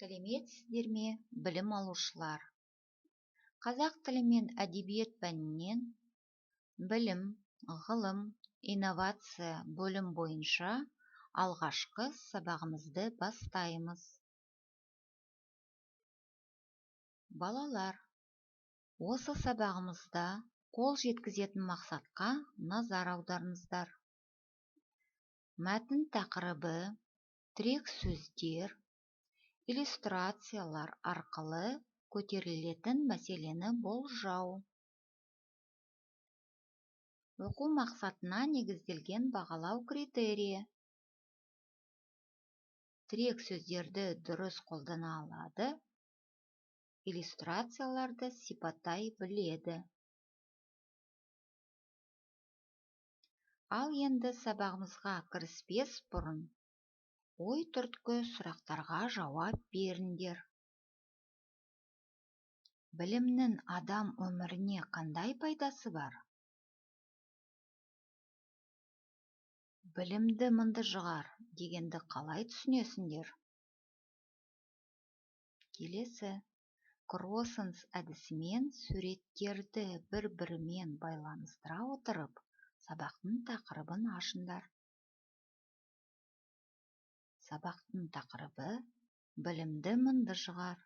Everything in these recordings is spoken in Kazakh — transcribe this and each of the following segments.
Сәлеметсіздер ме, білім алушылар? Қазақ тілі мен әдебиет пәнінен білім, ғылым, инновация бөлім бойынша алғашқы сабағымызды бастаймыз. Балалар, осы сабағымызда қол жеткізетін мақсатқа назар аударыңыздар. Мәтін тақырыбы тірек сөздер, иллюстрациялар арқылы көтерілетін мәселені болжау. Оқу мақсатына негізделген бағалау критерийі. Тірек сөздерді дұрыс қолдана алады, иллюстрацияларды сипаттай біледі. Ал енді сабағымызға кіріспес бұрын ой түрткі сұрақтарға жауап беріңдер. Білімнің адам өміріне қандай пайдасы бар? Білімді мыңды жығар дегенді қалай түсінесіңдер? Келесі, Кроссенс әдісімен суреттерді бір-бірімен байланыстыра отырып, сабақтың тақырыбын ашыңдар. Сабақтың тақырыбы білімді мыңды жығар.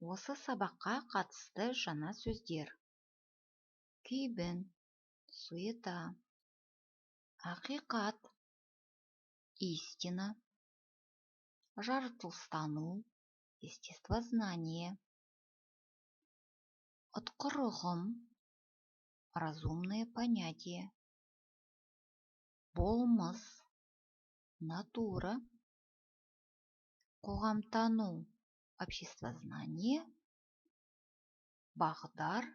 Осы сабаққа қатысты жаңа сөздер: күйбің, суета, ақиқат, истина, жаратылыстану, естествознание, ұтқыр ұғым, разумное понятие, болмыс, натура, қоғамтану, обществознание, бағдар,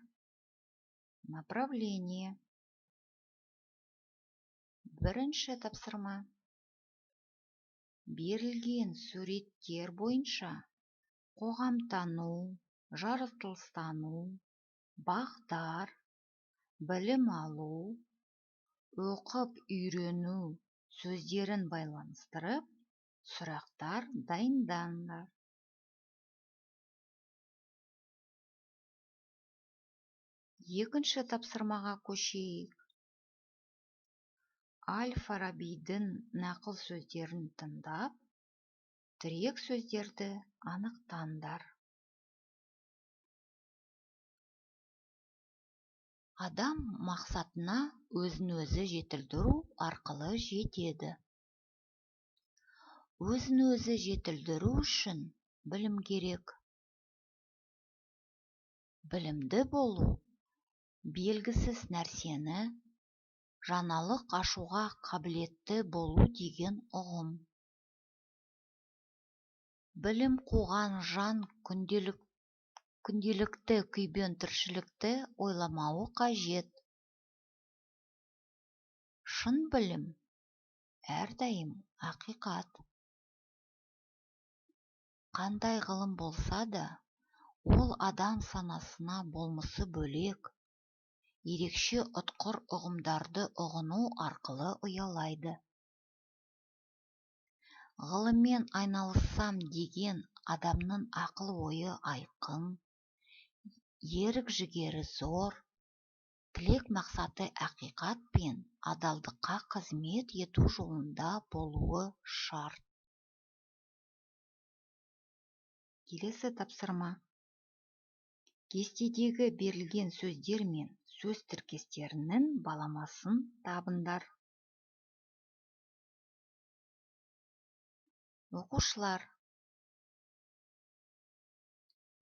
направление. Бірінші тапсырма. Берілген суреттер бойынша қоғамтану, жаратылыстану, бағдар, білім алу, оқып үйрену сөздерін байланыстырып, сұрақтар дайындаңдар. Екінші тапсырмаға көшейік. Аль-Фарабидің нақыл сөздерін тыңдап, тірек сөздерді анықтаңдар. Адам мақсатына өзін-өзі жетілдіру арқылы жетеді. Өзін-өзі жетілдіру үшін білім керек. Білімді болу белгісіз нәрсені жаңалық ашуға қабілетті болу деген ұғым. Білім қуған жан күнделікті күйбең тіршілікті ойламауы қажет. Шын білім әрдайым ақиқат. Қандай ғылым болса да, ол адам санасына болмысы бөлек, ерекше ұтқыр ұғымдарды ұғыну арқылы ұялайды. Ғылыммен айналыссам деген адамның ақыл-ойы айқын, ерік-жігері зор, тілек-мақсаты ақиқат пен адалдыққа қызмет ету жолында болуы шарт. Келесі тапсырма. Кестедегі берілген сөздер мен сөз тіркестерінің баламасын табыңдар. Оқушылар,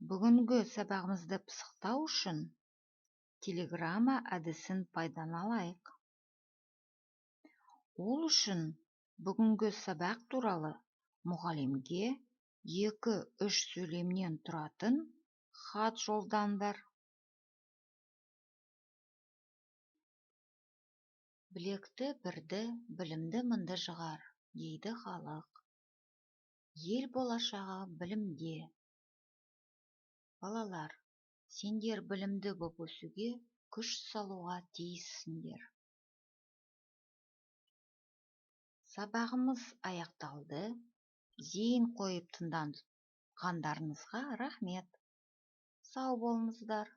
бүгінгі сабағымызды пысықтау үшін телеграмма әдісін пайдаланайық. Ол үшін бүгінгі сабақ туралы мұғалімге 2-3 сөйлемнен тұратын хат жолдаңдар. Білекті бірді, білімді мыңды жығар, дейді халық. Ел болашағы білімде. Балалар, сендер білімді боп өсуге күш салуға тиіссіңдер. сабағымыз аяқталды. зейін қойып тыңдағандарыңызға рахмет. Сау болыңыздар.